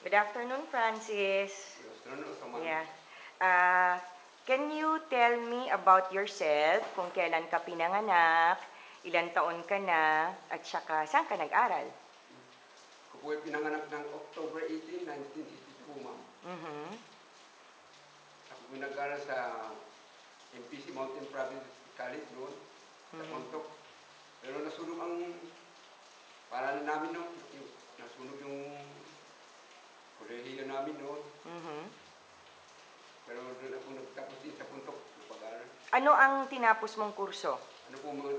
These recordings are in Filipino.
Good afternoon, Francis. Someone. Yeah. Uh, can you tell me about yourself, kung kailan ka pinanganak, ilan taon ka na, at saka saan ka nag-aral? Ako po ay pinanganak ng October 18, 1962, ma'am. Mhm. Ako po nag-aral sa MPC Mountain Province College noon, sa Pontok. Pero nasunog ang paralan namin noon. Nasunog yung kolehiyo namin noon. Mhm. Pero doon ako nagtapos din sa Pontok ng pag-aaral. Ano ang tinapos mong kurso? Ano po mga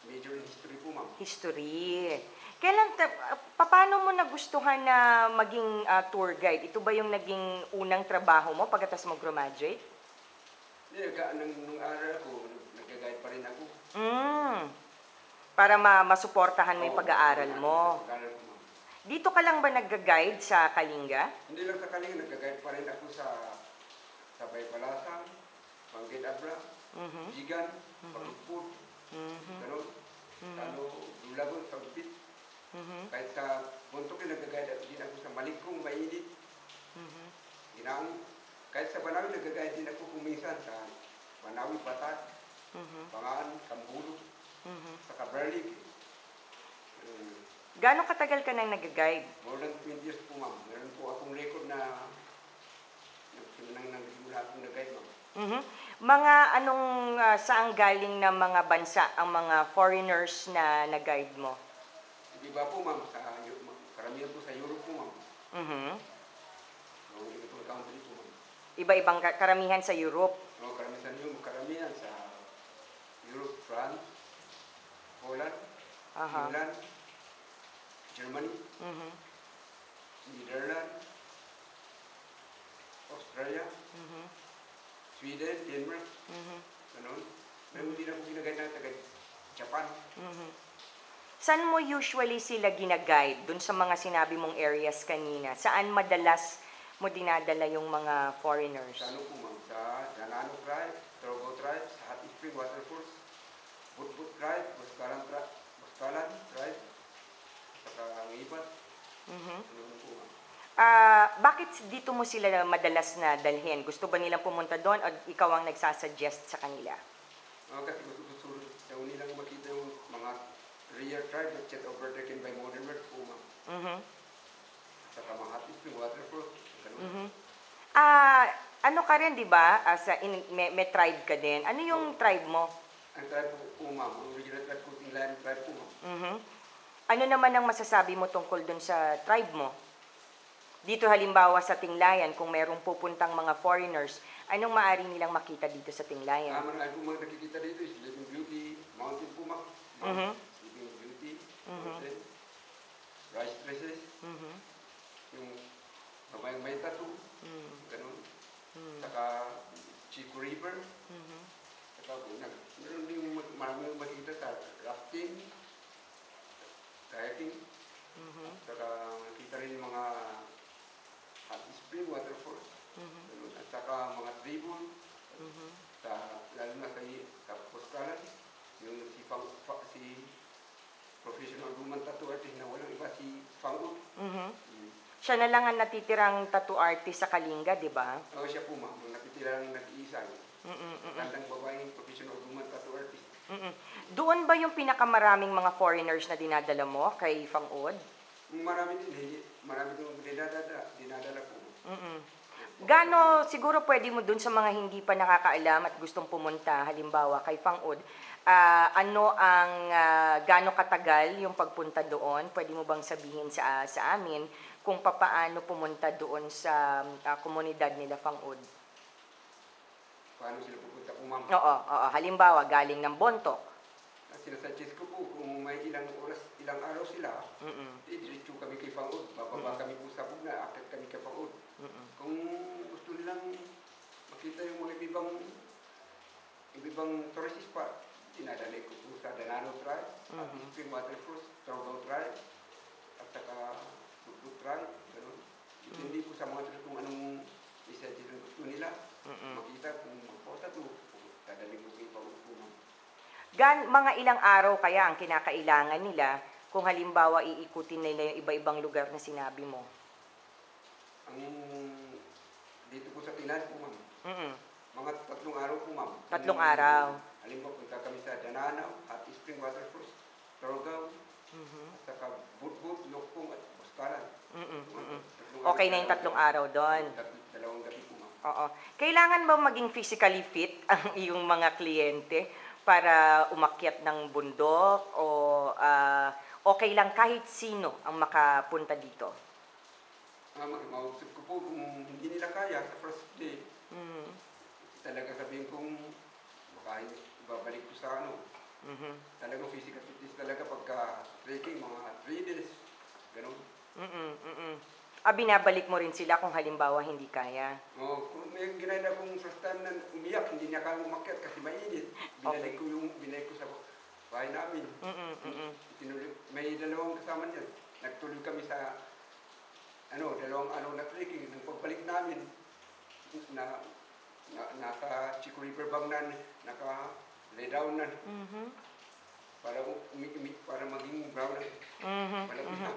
major in history po, ma'am? History. Paano mo nagustuhan na maging tour guide? Ito ba yung naging unang trabaho mo pagkatapos mo graduate? Hindi, nung aral ko, nag-guide pa rin ako. Para masuportahan mo yung pag-aaral mo. Pag-aaral ko, ma'am. Dito ka lang ba nag-guide sa Kalinga? Hindi lang sa Kalinga, nag-guide pa rin ako sa Baypalasang, Banggit Abra, Jigan, Pagpuput, gano'n. Talo, Dulagon, Pagpit. Kahit sa Buntok yung nag-guide din ako sa Malikong, Mainit. Ginaang, kahit sa Banawi nag-guide din ako kuminsan sa Banawi, Batat, Pangaan, Kambulo, sa Caberlig. Gano'ng katagal ka nang nag-guide? More than 20 years po, ma'am. Meron po akong record na nagsimula akong nag-guide, ma'am. Mga saang galing na mga bansa ang mga foreigners na nag-guide mo? Iba po, ma'am, karamihan po sa Europe po, ma'am. So, iba country po, ma'am. Iba-ibang karamihan sa Europe? So, karamihan sa Europe, France, Poland, England, Germany, Netherlands, Australia, Sweden, Denmark, ganun. Meron din ako ginagay na taga Japan. Saan mo usually sila gina-guide? Dun sa mga sinabi mong areas kanina. Saan madalas mo dinadala yung mga foreigners? Sa ano po, ma'am? Sa Danano Tribe, Trogo Tribe, sa Hot Spring Waterfalls, Budbud Tribe, Buskalan Tribe, saka Ngibat. Ano po, ma'am? Bakit dito mo sila madalas na dalhin? Gusto ba nilang pumunta doon o ikaw ang nagsasuggest sa kanila? Kasi gusto daw nilang makita yung mga rare tribe that yet overtaken by modern world po, ma'am. Saka mga Hot Spring Waterfalls, ganun. Ano ka rin, di ba? May tribe ka din. Ano yung tribe mo? Ang tribe po, ma'am. Ang original tribe po, Tinglayan tribe po, ma'am. Ano naman ang masasabi mo tungkol dun sa tribe mo? Dito halimbawa sa Tinglayan, kung merong pupuntang mga foreigners, anong maaari nilang makita dito sa Tinglayan? Marami po mga nakikita dito is Sleeping Beauty, Mountain po, ma'am. Sleeping Beauty, Mountain, rice dresses, yung babayang may tattoo, ganun. Saka Chico River, saka meron din maraming makikita sa rafting, kayaking, saka nakita rin yung mga hot spring waterfalls, at saka mga tribune, lalo na sa Puskalan, yung si professional woman tattoo artist na walang iba, si Pangud. Siya na lang ang natitirang tattoo artist sa Kalinga, di ba? Oo, siya po, ma'am. Napitirang nag-iisa. Magandang babaeng professional woman tattoo artist. Doon ba yung pinakamaraming mga foreigners na dinadala mo kay Fangud? Marami din dinadala po. Siguro pwede mo dun sa mga hindi pa nakakaalam at gustong pumunta, halimbawa kay Fangud, gaano katagal yung pagpunta doon? Pwede mo bang sabihin sa amin kung papaano pumunta doon sa komunidad nila Fangud? Paano sila pupunta po, ma'am? Oo. Halimbawa, galing ng Bontoc. Sinasuggest ko po kung may ilang araw sila, diretso kami kay Fangud. Bababa kami po sa Bugna, akit kami kay Fangud. Kung gusto nilang makita yung mga ibang tourist spot, dinadali ko po sa Danano Tribe, Hot Spring Waterfalls, Trogo Tribe, at saka Budbud Tribe, gano'n. Hindi po sa mga tourist kung anong isa-isa gusto nila makita kung magporta to, dadali ko kay Fangud po, ma'am. Mga ilang araw kaya ang kinakailangan nila kung halimbawa iikutin nila yung iba-ibang lugar na sinabi mo? Ang dito po sa Pinas po, ma'am. Mm-mm. Mga 3 araw po, ma'am. 3 araw. Halimbawa, punta kami sa Dananaw, Hot Spring Waterfalls, Torogao, Mhm. at saka Budbud, Lokpong, at Baskaran. Mm-mm. Mm-mm. 3 Okay na yung 3 araw doon. Dalawang gabi po, ma'am. Oo. Kailangan ba maging physically fit ang iyong mga kliyente para umakyat ng bundok o okay lang kahit sino ang makapunta dito? Mausap ko po kung hindi nila kaya sa first day, Mhm. talaga sabihin kong baka ibabalik ko sa ano. Mhm. Talagang physical fitness talaga pagka trekking, mga 3 days. Ganun. Mm-mm. Mm-mm. Binabalik mo rin sila kung halimbawa hindi kaya. Kung may ginaya kong first time na umiyak, hindi niya kaya umakyat kasi mainit. Binalik ko sa bahay namin. Mm-mm. Mm-mm. May dalawang kasama niyan. Nagtuloy kami sa dalawang na trekking. Nang pagbalik namin, nasa Chico River Bank na, naka-lay down na. Mhm. Para maging brown na. Mhm. Malapit Mhm. na.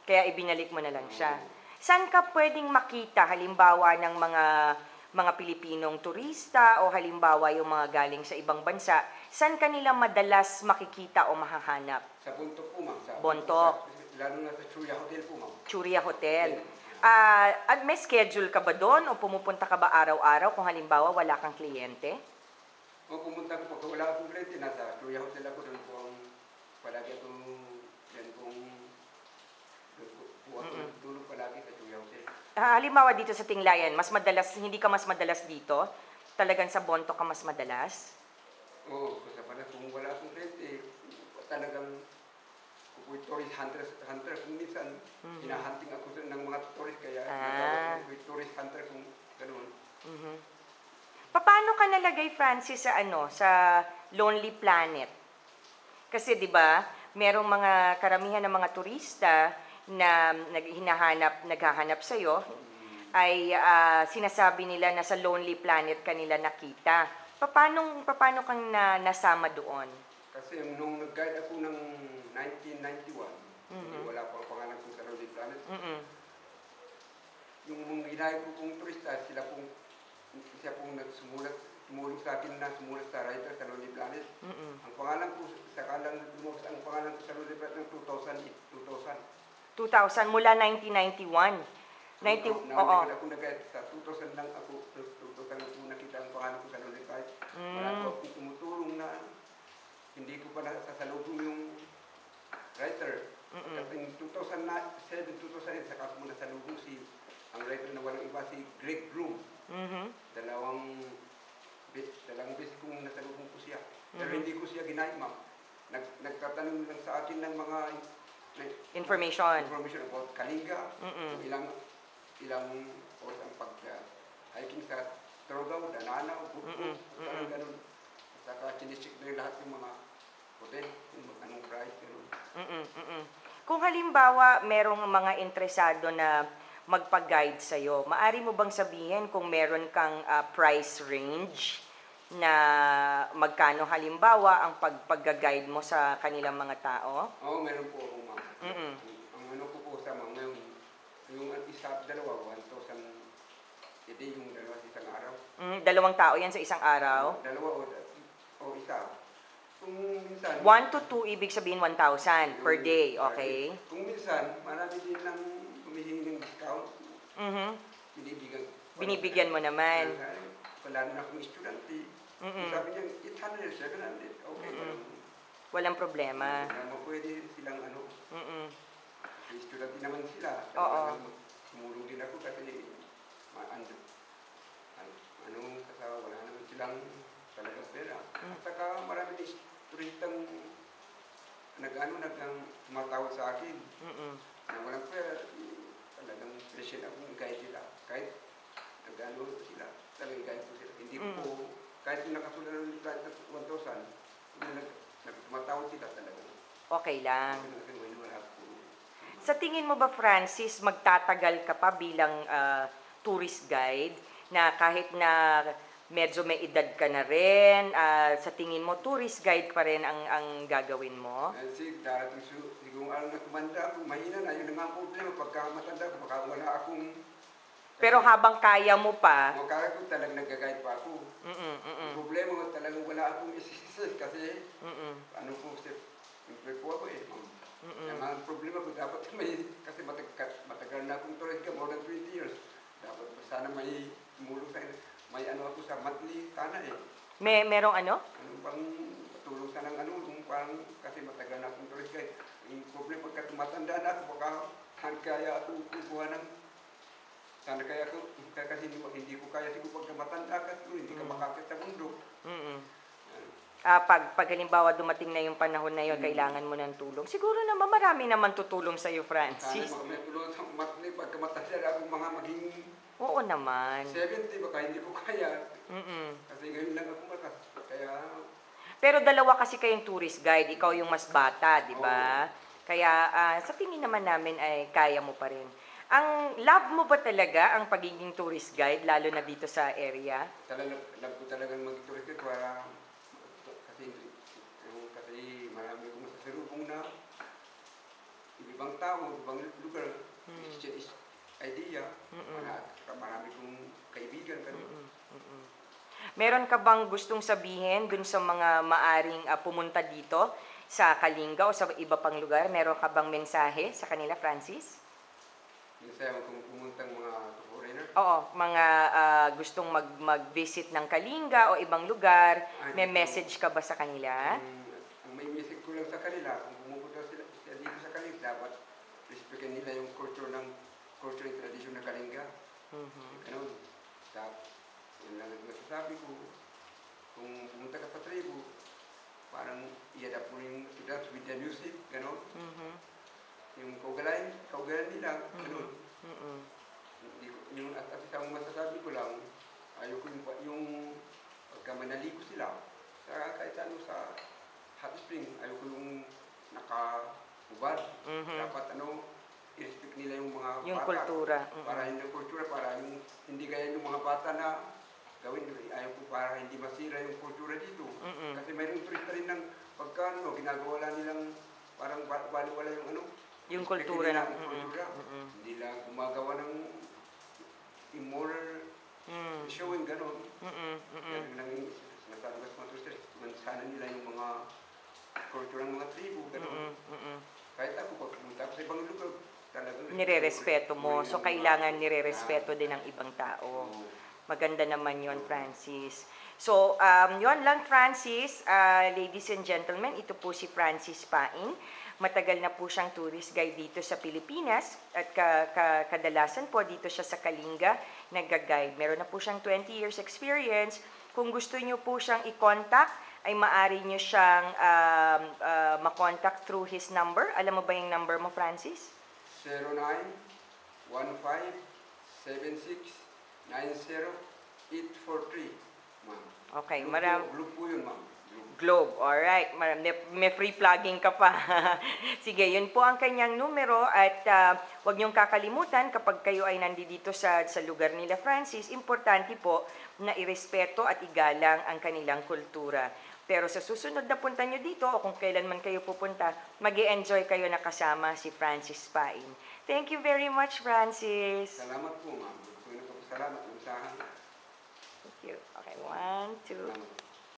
Kaya ibinalik mo na lang siya. Saan ka pwedeng makita halimbawa ng mga Pilipinong turista o halimbawa yung mga galing sa ibang bansa? Saan kanila madalas makikita o mahahanap? Sa Bontok po, ma'am. Bontok. Lalo na sa Chuya Hotel po, ma'am. Churia Hotel. At may schedule ka ba doon o pumupunta ka ba araw-araw kung halimbawa wala kang kliyente? Pumunta ko po. Wala akong kliyente. Nasa Chuya Hotel ako. Doon po ang palagi akong tulog palagi sa Chuya Hotel. Halimbawa dito sa Tinglayan, hindi ka mas madalas dito? Talagang sa Bonto ka mas madalas? Oo, kasi pala kung wala akong kliyente, talagang kukuy tourist hunter kung minsan, hinahunting ako ng mga tourist, kaya kukuy tourist hunter kung ganoon. Mhm. Paano ka nalagay, Francis, sa Lonely Planet? Kasi 'di ba, merong mga karamihan ng mga turista na naghahanap sa iyo ay sinasabi nila na sa Lonely Planet kanila nakita. Paano kang nasama doon? Kasi nung nag-guide ako ng 1991, wala pa ang pangalan ko sa Lonely Planet. Yung ginaya ko pong turista, siya pong tumulong sa akin na sumulat sa writer sa Lonely Planet. Ang pangalan ko, lumabas ang pangalan ko sa Lonely Planet ng 2000. 2000, mula 1991. Oo. Ako nag-guide sa 2000 lang ako, 2000 lang po nakita ang pangalan ko sa Lonely Planet. Wala po akong tumutulong na hindi ko pa nasasalubong yung writer. Kapag 2007, 2008, saka ko nasalubong ang writer na walang iba, si Greg Broom. Dalawang beses kong nasalubong ko siya. Pero hindi ko siya ginay, ma'am. Nagtatanong lang sa akin ng mga Information about Kalinga, ilang oras ang pag-hiking sa Torogao, Dananaw, Budbud, parang ganun. Saka chinecheck na yung lahat yung mga hotel, kung anong price, ganun. Kung halimbawa merong mga interesado na magpa-guide sa'yo, maari mo bang sabihin kung meron kang price range na magkano halimbawa ang pag-guide mo sa kanilang mga tao? Oo, meron po ako, ma'am. Ang ano ko po sa mga yung dalawa, 1,000 a day, yung dalawa sa isang araw. 2 tao yan sa isang araw? Dalawa o isa. Kung minsan... 1 to 2, ibig sabihin 1,000 per day, okay? Kung minsan, marami din lang humihingi ng discount. Binibigyan mo naman. Wala na akong estudyante. Sabi niya, 800, 700, okay. Walang problema. Pwede silang estudyante naman sila. Oo. Tumulong din ako kasi wala naman silang talagang pera. At saka marami din turistang tumatawag sa akin. Na walang pera, talagang presyon akong guide nila. Kahit sila, talagang guide ko sila. Hindi ko kahit nakasulat ng 1,000, tumatawag sila talaga. Okay lang. Wala po. Sa tingin mo ba, Francis, magtatagal ka pa bilang tourist guide na kahit na medyo may edad ka na rin, sa tingin mo, tourist guide pa rin ang gagawin mo? Kasi darating siguro na tumanda ako, mahina na, yun naman ang problema, pagka matanda ko, baka wala akong Pero habang kaya mo pa, Mga kaya ko talagang nag-guide pa ako. mm-mm, mm-mm, Ang problema ko talagang wala akong isisit kasi mm-mm, ano po, siyempre po ako eh. mm-mm. Ang problema ko dapat may, kasi matagal na akong tourist ka, more than 20 years. Dapat sana may tumulong sa may ano ako sa monthly sana eh. Merong ano? Ano bang tulong sana ng ano, kung parang kasi matagal na akong tourist ka eh. Yung problema pagka tumatanda na ako, baka saan kaya ako kukuha ng sana kaya ako, kasi hindi ko kaya siguro pagka matanda ka siguro, hindi ka makakit sa mundo. Mm-mm. Pag halimbawa dumating na yung panahon na yun, kailangan mo ng tulong. Siguro naman marami naman tutulong sa iyo, Sana Francis. may tulong sa monthly, pagka matanda na akong mga maging Oo naman. 70, baka hindi ko kaya. Mm-mm. Kasi ngayon lang ako matas. Kaya, Pero dalawa kasi kayong tourist guide, ikaw yung mas bata, di ba? Kaya sa tingin naman namin ay kaya mo pa rin. Ang love mo ba talaga ang pagiging tourist guide, lalo na dito sa area? love ko talagang mag-tourist ka para, kasi marami akong masasalubong na ibang tao, ibang lugar, exchange idea, marami kong kaibigan. Meron ka bang gustong sabihin dun sa mga maaring pumunta dito sa Kalinga o sa iba pang lugar? Meron ka bang mensahe sa kanila, Francis? Minsan kung pumuntang mga foreigner, Oo, mga gustong mag-visit ng Kalinga o ibang lugar, may message ka ba sa kanila? ang may message ko lang sa kanila, kung pumupunta sila dito sa Kalinga, dapat respectin nila yung culture and tradition ng Kalinga. Ganun. Yun lang ang masasabi ko. Kung pumunta ka sa tribo, parang i-adapt mo yung to dance with the music, gano'n. Yung kaugalan nila, gano'n. Yung at isang masasabi ko lang, ayoko yung pagka manaligo sila, kahit ano sa hot spring, ayoko yung nakahubad. Dapat i-respect nila yung mga Yung bata. kultura. Para hindi kultura, para yung hindi kaya yung mga bata na gawin, ayaw ko para hindi masira yung kultura dito. Kasi mayroong turista rin ng pagkano, ginagawa lang nilang parang baliwala yung Yung respect kultura nila ng... ang kultura. Hindi lang gumagawa ng immoral showing, gano'n. Yan lang yung sinasabi ko sa mga turista, sana nila yung mga kultura ng mga tribo, gano'n. Kahit ako, pag pumunta ako sa ibang lugar, talagang Nire-respeto mo. So, kailangan nire-respeto din ng ibang tao. Maganda naman yon, Francis. So, yon lang, Francis. Ladies and gentlemen, ito po si Francis Paing. Matagal na po siyang tourist guide dito sa Pilipinas at kadalasan po dito siya sa Kalinga nag-guide. Meron na po siyang 20 years experience. Kung gusto niyo po siyang i-contact, ay maaari niyo siyang ma-contact through his number. Alam mo ba yung number mo, Francis? 09-15-76-90-843, ma'am. Okay, Globe po yun, ma'am. Globe, alright. May free plugging ka pa. Sige, yun po ang kanyang numero at huwag niyong kakalimutan kapag kayo ay nandito sa lugar nila, Francis, importante po na irespeto at igalang ang kanilang kultura. Pero sa susunod na punta nyo dito o kung kailan man kayo pupunta, mag-i-enjoy kayo na kasama si Francis Paing. Thank you very much, Francis. Salamat po, ma'am. Salamat. Thank you. Okay, 1, 2. Salamat.